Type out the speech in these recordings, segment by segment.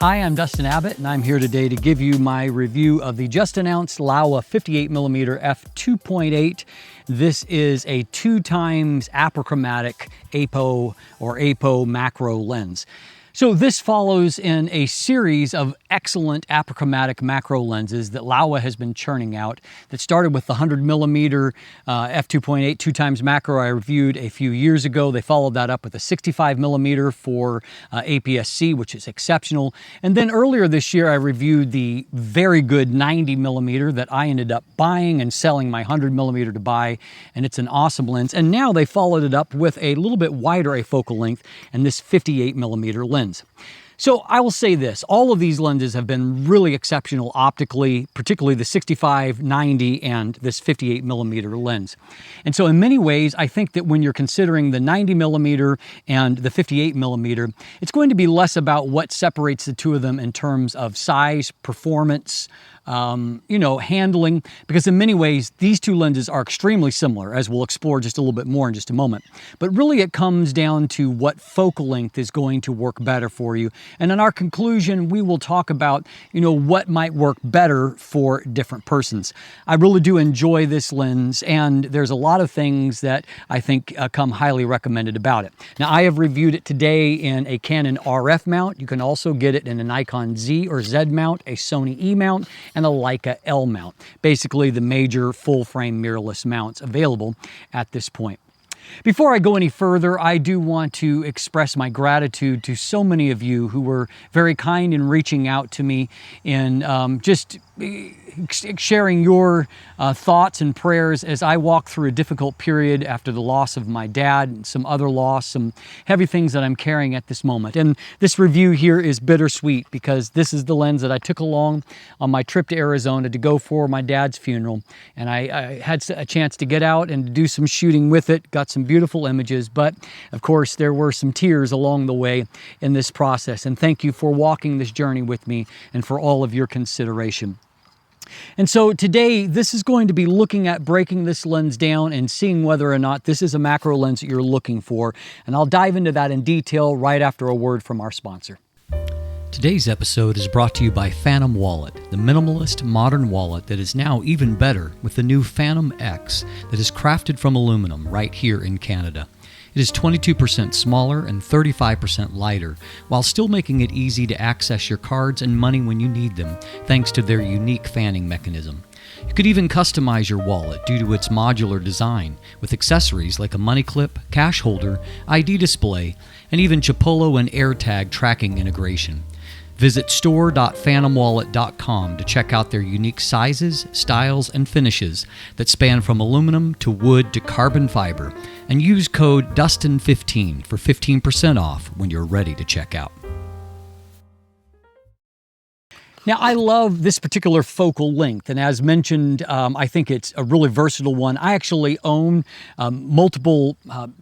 Hi, I'm Dustin Abbott, and I'm here today to give you my review of the just announced Laowa 58mm F2.8. This is a 2x apochromatic APO or APO macro lens. So this follows in a series of excellent apochromatic macro lenses that Laowa has been churning out that started with the 100mm f2.8 2x macro I reviewed a few years ago. They followed that up with a 65mm for APS-C, which is exceptional. And then earlier this year, I reviewed the very good 90mm that I ended up buying and selling my 100mm to buy, and it's an awesome lens. And now they followed it up with a little bit wider afocal length and this 58mm lens. So I will say this, all of these lenses have been really exceptional optically, particularly the 65, 90, and this 58mm lens. And so in many ways, I think that when you're considering the 90mm and the 58mm, it's going to be less about what separates the two of them in terms of size, performance, handling, because in many ways, these two lenses are extremely similar, as we'll explore just a little bit more in just a moment. But really it comes down to what focal length is going to work better for you. And in our conclusion, we will talk about, what might work better for different persons. I really do enjoy this lens, and there's a lot of things that I think come highly recommended about it. Now, I have reviewed it today in a Canon RF mount. You can also get it in a Nikon Z or Z mount, a Sony E mount, and a Leica L mount. Basically the major full-frame mirrorless mounts available at this point. Before I go any further, I do want to express my gratitude to so many of you who were very kind in reaching out to me in just sharing your thoughts and prayers as I walk through a difficult period after the loss of my dad and some other loss, some heavy things that I'm carrying at this moment. And this review here is bittersweet because this is the lens that I took along on my trip to Arizona to go for my dad's funeral. And I had a chance to get out and do some shooting with it, got some beautiful images, but of course there were some tears along the way in this process. And thank you for walking this journey with me and for all of your consideration. And so today, this is going to be looking at breaking this lens down and seeing whether or not this is a macro lens that you're looking for. And I'll dive into that in detail right after a word from our sponsor. Today's episode is brought to you by Phantom Wallet, the minimalist modern wallet that is now even better with the new Phantom X that is crafted from aluminum right here in Canada. It is 22% smaller and 35% lighter, while still making it easy to access your cards and money when you need them, thanks to their unique fanning mechanism. You could even customize your wallet due to its modular design, with accessories like a money clip, cash holder, ID display, and even Chipolo and AirTag tracking integration. Visit store.phantomwallet.com to check out their unique sizes, styles, and finishes that span from aluminum to wood to carbon fiber, and use code DUSTIN15 for 15% off when you're ready to check out. Now, I love this particular focal length, and as mentioned, I think it's a really versatile one. I actually own multiple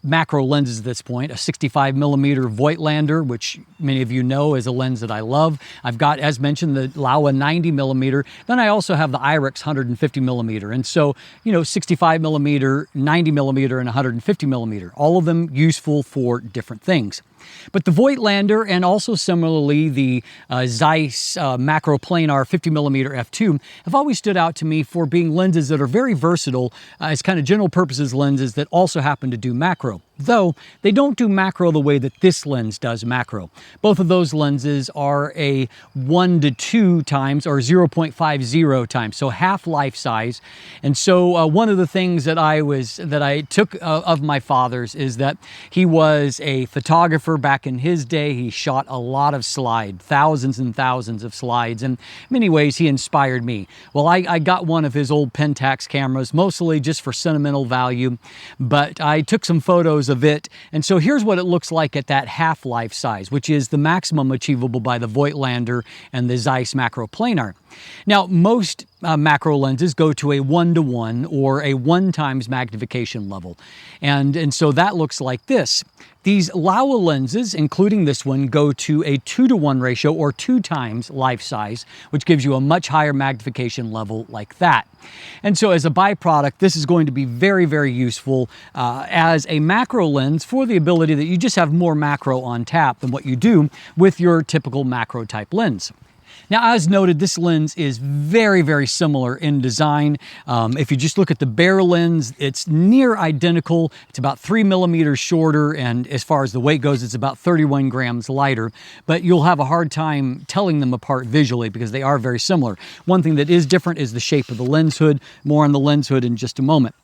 macro lenses at this point, a 65mm Voigtlander, which many of you know is a lens that I love. I've got, as mentioned, the Laowa 90mm. Then I also have the IRIX 150mm. And so, 65mm, 90mm, and 150mm, all of them useful for different things. But the Voigtlander and also similarly the Zeiss macro planar 50mm f2 have always stood out to me for being lenses that are very versatile as kind of general purposes lenses that also happen to do macro. Though they don't do macro the way that this lens does macro. Both of those lenses are a 1 to 2 times or 0.50 times, so half life size. And so one of the things that I took of my father's is that he was a photographer back in his day. He shot a lot of slide, thousands and thousands of slides, and in many ways he inspired me. Well, I got one of his old Pentax cameras, mostly just for sentimental value, but I took some photos of it. And so here's what it looks like at that half-life size, which is the maximum achievable by the Voigtlander and the Zeiss macro planar. Now, most macro lenses go to a 1:1 or a 1 times magnification level. And so that looks like this. These Laowa lenses, including this one, go to a 2:1 ratio or 2 times life size, which gives you a much higher magnification level like that. And so as a byproduct, this is going to be very, very useful as a macro lens for the ability that you just have more macro on tap than what you do with your typical macro type lens. Now, as noted, this lens is very, very similar in design. If you just look at the bare lens, it's near identical. It's about 3 millimeters shorter, and as far as the weight goes, it's about 31 grams lighter. But you'll have a hard time telling them apart visually because they are very similar. One thing that is different is the shape of the lens hood. More on the lens hood in just a moment.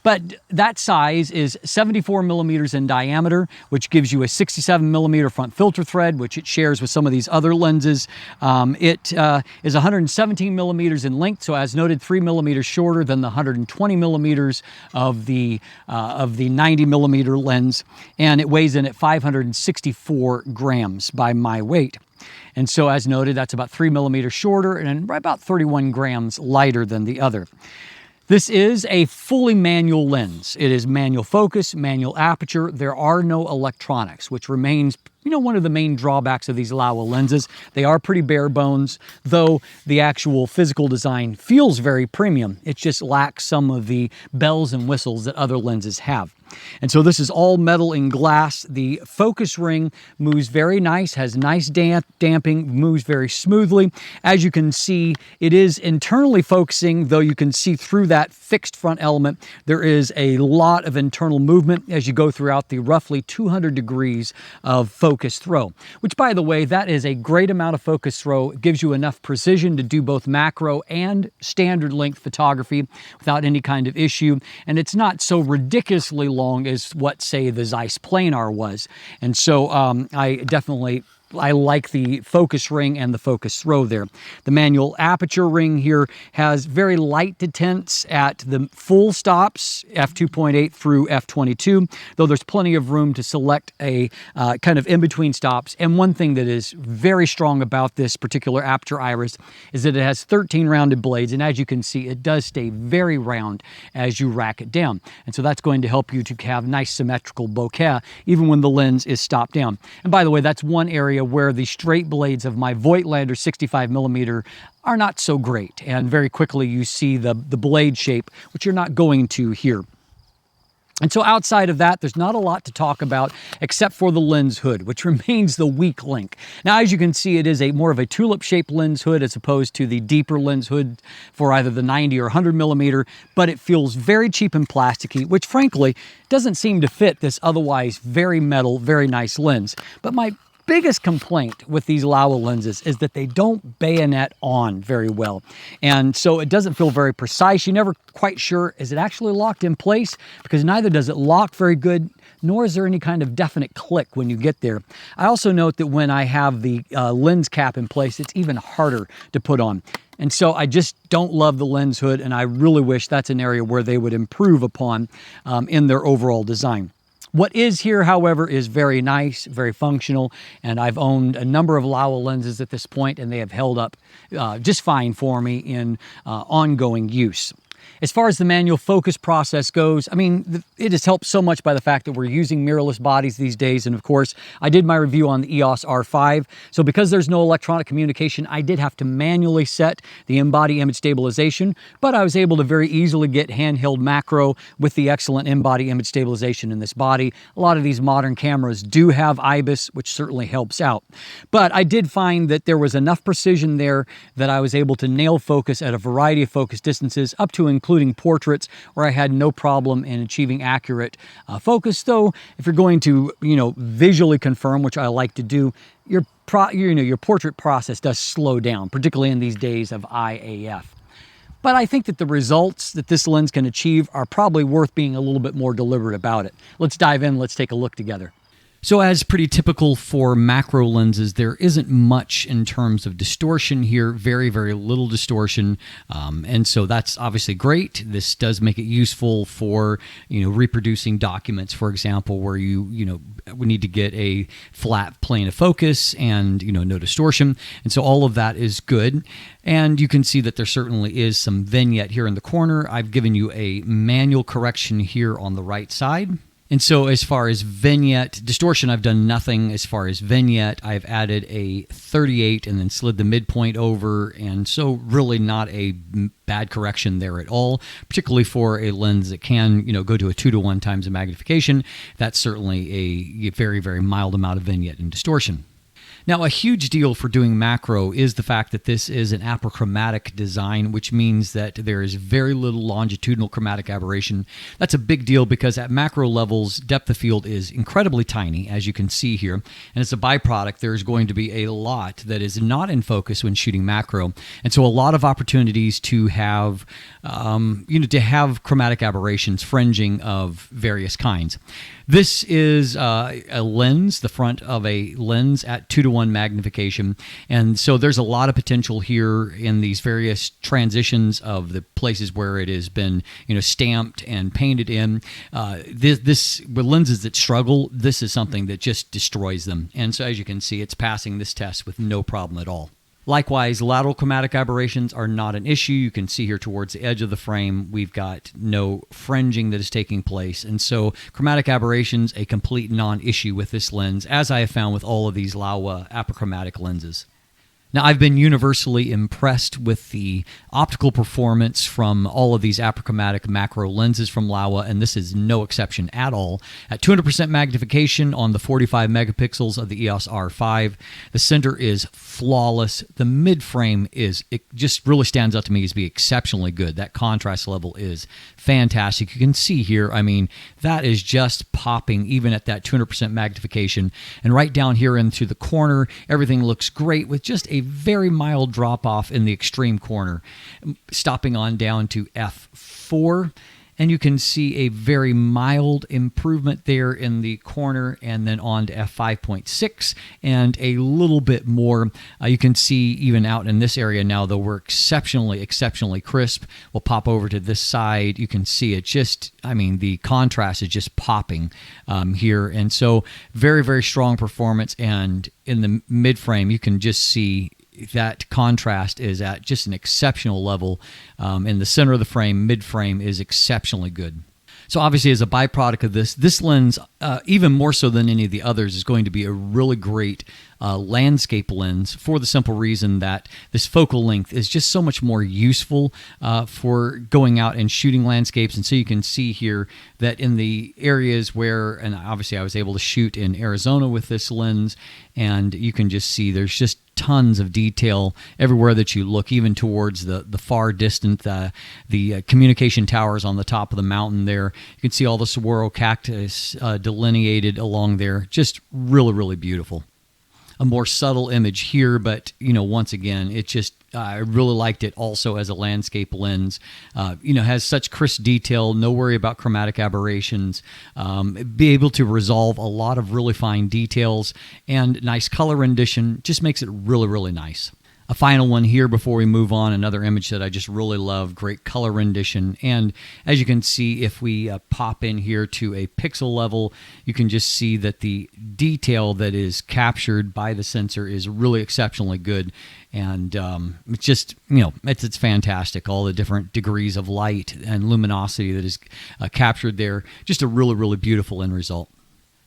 But that size is 74 millimeters in diameter, which gives you a 67 millimeter front filter thread, which it shares with some of these other lenses. It is 117 millimeters in length, so as noted, 3 millimeters shorter than the 120 millimeters of the 90 millimeter lens, and it weighs in at 564 grams by my weight. And so as noted, that's about 3 millimeters shorter and about 31 grams lighter than the other. This is a fully manual lens. It is manual focus, manual aperture. There are no electronics, which remains, one of the main drawbacks of these Laowa lenses. They are pretty bare bones, though the actual physical design feels very premium. It just lacks some of the bells and whistles that other lenses have. And so this is all metal and glass. The focus ring moves very nice, has nice damping, moves very smoothly. As you can see, it is internally focusing, though you can see through that fixed front element. There is a lot of internal movement as you go throughout the roughly 200 degrees of focus throw, which, by the way, that is a great amount of focus throw. It gives you enough precision to do both macro and standard length photography without any kind of issue. And it's not so ridiculously long as what, say, the Zeiss planar was. And so I like the focus ring and the focus throw there. The manual aperture ring here has very light detents at the full stops, f2.8 through f22, though there's plenty of room to select a kind of in-between stops. And one thing that is very strong about this particular aperture iris is that it has 13 rounded blades, and as you can see, it does stay very round as you rack it down. And so that's going to help you to have nice symmetrical bokeh, even when the lens is stopped down. And by the way, that's one area where the straight blades of my Voigtlander 65 millimeter are not so great, and very quickly you see the blade shape, which you're not going to here. And so outside of that, there's not a lot to talk about except for the lens hood, which remains the weak link. Now, as you can see, it is more of a tulip-shaped lens hood as opposed to the deeper lens hood for either the 90 or 100 millimeter, but it feels very cheap and plasticky, which frankly doesn't seem to fit this otherwise very metal, very nice lens. But my biggest complaint with these Laowa lenses is that they don't bayonet on very well. And so it doesn't feel very precise. You're never quite sure, is it actually locked in place? Because neither does it lock very good, nor is there any kind of definite click when you get there. I also note that when I have the lens cap in place, it's even harder to put on. And so I just don't love the lens hood, and I really wish that's an area where they would improve upon in their overall design. What is here, however, is very nice, very functional, and I've owned a number of Laowa lenses at this point, and they have held up just fine for me in ongoing use. As far as the manual focus process goes, I mean, it has helped so much by the fact that we're using mirrorless bodies these days. And of course, I did my review on the EOS R5. So because there's no electronic communication, I did have to manually set the in-body image stabilization, but I was able to very easily get handheld macro with the excellent in-body image stabilization in this body. A lot of these modern cameras do have IBIS, which certainly helps out. But I did find that there was enough precision there that I was able to nail focus at a variety of focus distances, up to including portraits, where I had no problem in achieving accurate focus. Though, if you're going to, visually confirm, which I like to do, your portrait process does slow down, particularly in these days of IAF. But I think that the results that this lens can achieve are probably worth being a little bit more deliberate about it. Let's dive in, let's take a look together. So as pretty typical for macro lenses, there isn't much in terms of distortion here, very, very little distortion. And so that's obviously great. This does make it useful for, reproducing documents, for example, where we need to get a flat plane of focus and, no distortion. And so all of that is good. And you can see that there certainly is some vignette here in the corner. I've given you a manual correction here on the right side. And so as far as vignette distortion, I've done nothing. As far as vignette, I've added a 38 and then slid the midpoint over. And so really not a bad correction there at all, particularly for a lens that can, go to a 2:1 times the magnification. That's certainly a very, very mild amount of vignette and distortion. Now, a huge deal for doing macro is the fact that this is an apochromatic design, which means that there is very little longitudinal chromatic aberration. That's a big deal because at macro levels, depth of field is incredibly tiny, as you can see here. And as a byproduct, there's going to be a lot that is not in focus when shooting macro. And so a lot of opportunities to have, chromatic aberrations, fringing of various kinds. This is a lens, the front of a lens at 2:1 magnification. And so there's a lot of potential here in these various transitions of the places where it has been, stamped and painted in. With lenses that struggle, this is something that just destroys them. And so as you can see, it's passing this test with no problem at all. Likewise, lateral chromatic aberrations are not an issue. You can see here towards the edge of the frame, we've got no fringing that is taking place. And so chromatic aberrations, a complete non-issue with this lens, as I have found with all of these Laowa apochromatic lenses. Now, I've been universally impressed with the optical performance from all of these apochromatic macro lenses from Laowa, and this is no exception at all. At 200% magnification on the 45 megapixels of the EOS R5, the center is flawless. The mid-frame it just really stands out to me as being exceptionally good. That contrast level is fantastic. You can see here, that is just popping even at that 200% magnification. And right down here into the corner, everything looks great with just a very mild drop off in the extreme corner, stopping on down to f4. And you can see a very mild improvement there in the corner, and then on to f5.6 and a little bit more. You can see even out in this area now, though, we're exceptionally crisp. We'll pop over to this side. You can see it just, the contrast is just popping here. And so very, very strong performance. And in the mid frame, you can just see that contrast is at just an exceptional level. In the center of the frame, mid-frame is exceptionally good. So obviously, as a byproduct of this lens, even more so than any of the others, is going to be a really great landscape lens for the simple reason that this focal length is just so much more useful for going out and shooting landscapes. And so you can see here that in the areas where, and obviously I was able to shoot in Arizona with this lens, and you can just see there's just tons of detail everywhere that you look, even towards the far distant, the communication towers on the top of the mountain there. You can see all the saguaro cactus delineated along there. Just really, really beautiful. A more subtle image here, but once again, it just, I really liked it also as a landscape lens. Has such crisp detail, no worry about chromatic aberrations, be able to resolve a lot of really fine details, and nice color rendition just makes it really, really nice. A final one here before we move on, another image that I just really love, great color rendition. And as you can see, if we pop in here to a pixel level, you can just see that the detail that is captured by the sensor is really exceptionally good. And it's just, it's fantastic. All the different degrees of light and luminosity that is captured there. Just a really, really beautiful end result.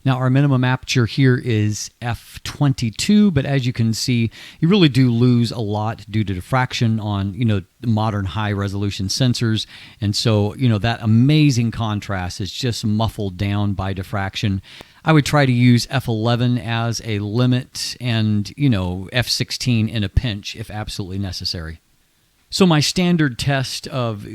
Now, our minimum aperture here is f22, but as you can see, you really do lose a lot due to diffraction on, modern high-resolution sensors. And so, that amazing contrast is just muffled down by diffraction. I would try to use f11 as a limit and, f16 in a pinch if absolutely necessary. So my standard test of,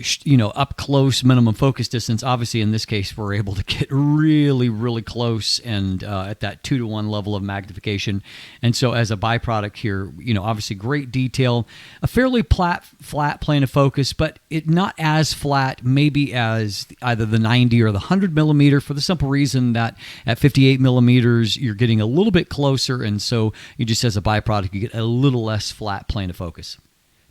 up close minimum focus distance, obviously in this case, we're able to get really, really close and at that 2-to-1 level of magnification. And so as a byproduct here, obviously great detail, a fairly flat plane of focus, but it not as flat maybe as either the 90 or the 100 millimeter, for the simple reason that at 58 millimeters, you're getting a little bit closer. And so you just, as a byproduct, you get a little less flat plane of focus.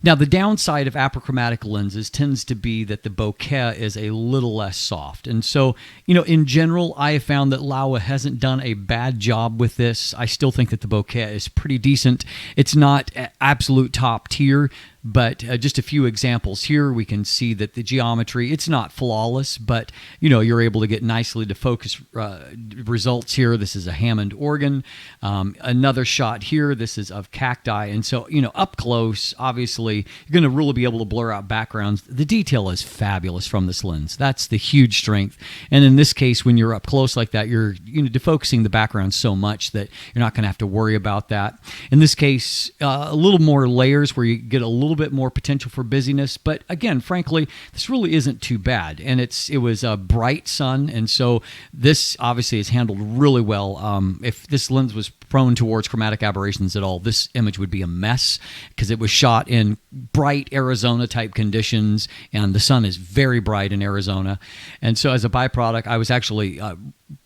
Now, the downside of apochromatic lenses tends to be that the bokeh is a little less soft. And so, in general, I have found that Laowa hasn't done a bad job with this. I still think that the bokeh is pretty decent. It's not absolute top tier, but just a few examples here. We can see that the geometry, it's not flawless, but you're able to get nicely to focus results here. This is a Hammond organ. Another shot here, this is of cacti. And so, up close, obviously, you're going to really be able to blur out backgrounds. The detail is fabulous from this lens. That's the huge strength. And in this case, when you're up close like that, you're defocusing the background so much that you're not going to have to worry about that. In this case, a little more layers where you get a little bit more potential for busyness, but again, frankly, this really isn't too bad. And it was a bright sun, and so this obviously is handled really well. If this lens was prone towards chromatic aberrations at all, this image would be a mess because it was shot in bright Arizona type conditions, and the sun is very bright in Arizona. And so as a byproduct, I was actually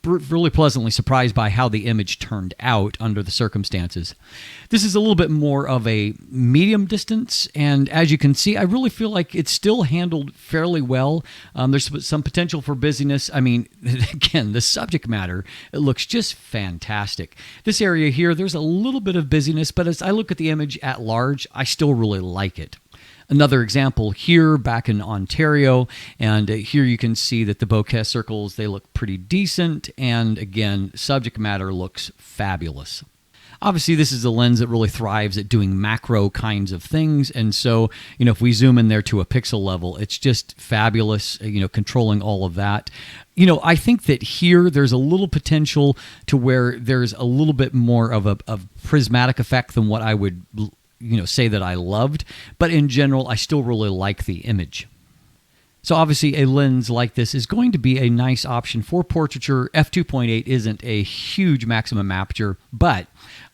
really pleasantly surprised by how the image turned out under the circumstances. This is a little bit more of a medium distance, and as you can see, I really feel like it's still handled fairly well. There's some potential for busyness. I mean, again, the subject matter, it looks just fantastic. This area here, there's a little bit of busyness, but as I look at the image at large, I still really like it. Another example here back in Ontario, and here you can see that the bokeh circles, they look pretty decent, and again, subject matter looks fabulous. Obviously, this is a lens that really thrives at doing macro kinds of things, and so, if we zoom in there to a pixel level, it's just fabulous, controlling all of that. I think that here there's a little potential to where there's a little bit more of a prismatic effect than what I would say that I loved, but in general, I still really like the image. So obviously a lens like this is going to be a nice option for portraiture. F2.8 isn't a huge maximum aperture, but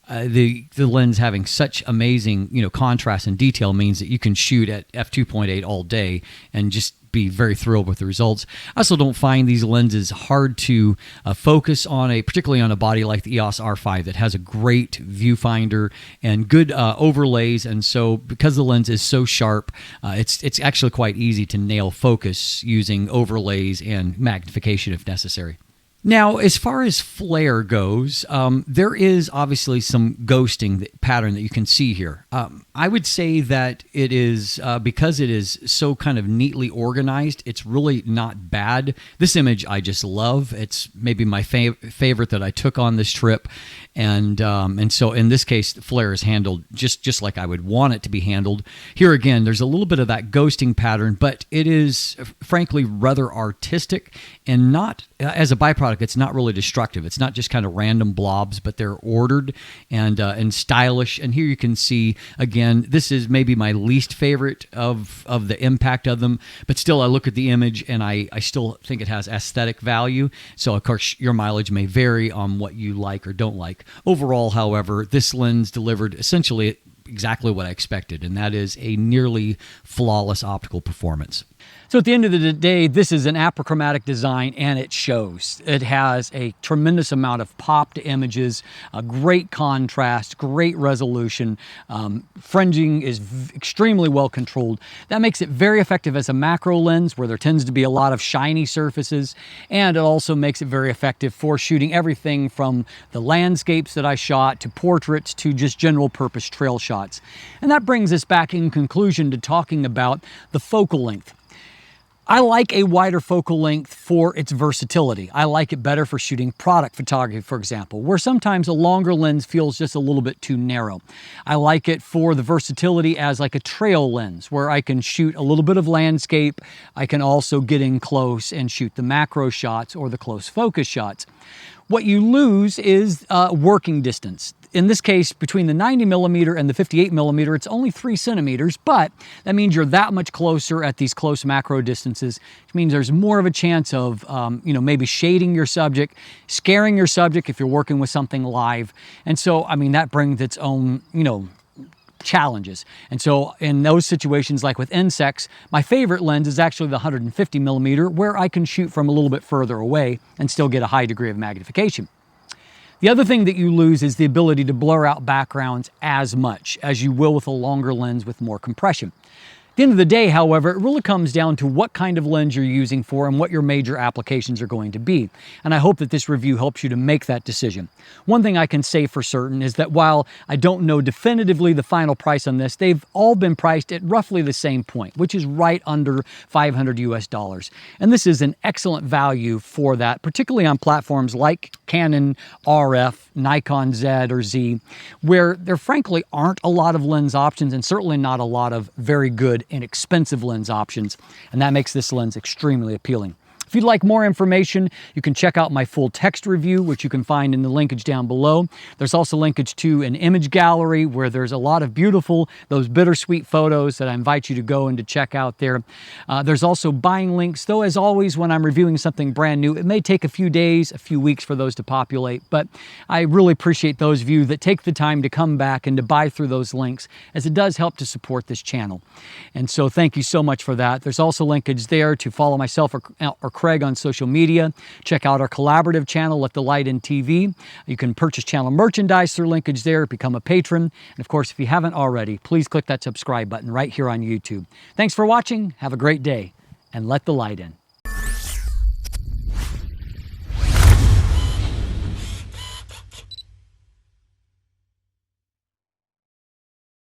the lens having such amazing contrast and detail means that you can shoot at f2.8 all day and just be very thrilled with the results. I also don't find these lenses hard to focus on, particularly on a body like the EOS R5 that has a great viewfinder and good overlays. And so because the lens is so sharp, it's actually quite easy to nail focus using overlays and magnification if necessary. Now, as far as flare goes, there is obviously some ghosting pattern that you can see here. I would say that it is, because it is so kind of neatly organized, it's really not bad. This image I just love. It's maybe my favorite that I took on this trip. And so in this case, the flare is handled just like I would want it to be handled. Here again, there's a little bit of that ghosting pattern, but it is frankly rather artistic and not, as a byproduct, it's not really destructive. It's not just kind of random blobs, but they're ordered and stylish. And here you can see, again, this is maybe my least favorite of the impact of them, but still I look at the image and I still think it has aesthetic value. So of course your mileage may vary on what you like or don't like. Overall, however, this lens delivered essentially exactly what I expected, and that is a nearly flawless optical performance. So at the end of the day, this is an apochromatic design, and it shows. It has a tremendous amount of pop to images, a great contrast, great resolution. Fringing is extremely well controlled. That makes it very effective as a macro lens where there tends to be a lot of shiny surfaces, and it also makes it very effective for shooting everything from the landscapes that I shot to portraits to just general purpose trail shots. And that brings us back in conclusion to talking about the focal length. I like a wider focal length for its versatility. I like it better for shooting product photography, for example, where sometimes a longer lens feels just a little bit too narrow. I like it for the versatility as like a trail lens, where I can shoot a little bit of landscape. I can also get in close and shoot the macro shots or the close focus shots. What you lose is working distance. in this case, between the 90mm and the 58mm, it's only 3 centimeters, but that means you're that much closer at these close macro distances, which means there's more of a chance of, maybe shading your subject, scaring your subject if you're working with something live. And so, I mean, that brings its own, challenges. And so in those situations, like with insects, my favorite lens is actually the 150mm, where I can shoot from a little bit further away and still get a high degree of magnification. The other thing that you lose is the ability to blur out backgrounds as much as you will with a longer lens with more compression. At the end of the day, however, it really comes down to what kind of lens you're using for and what your major applications are going to be. And I hope that this review helps you to make that decision. One thing I can say for certain is that while I don't know definitively the final price on this, they've all been priced at roughly the same point, which is right under $500 US. And this is an excellent value for that, particularly on platforms like Canon RF, Nikon Z or Z, where there frankly aren't a lot of lens options and certainly not a lot of very good inexpensive lens options, and that makes this lens extremely appealing. If you'd like more information, you can check out my full text review, which you can find in the linkage down below. There's also linkage to an image gallery where there's a lot of beautiful, those bittersweet photos that I invite you to go and to check out there. There's also buying links, though as always when I'm reviewing something brand new, it may take a few days, a few weeks for those to populate, but I really appreciate those of you that take the time to come back and to buy through those links, as it does help to support this channel. And so thank you so much for that. There's also linkage there to follow myself or Craig on social media. Check out our collaborative channel, Let the Light In TV. You can purchase channel merchandise through linkage there, become a patron. And of course, if you haven't already, please click that subscribe button right here on YouTube. Thanks for watching. Have a great day, and let the light in.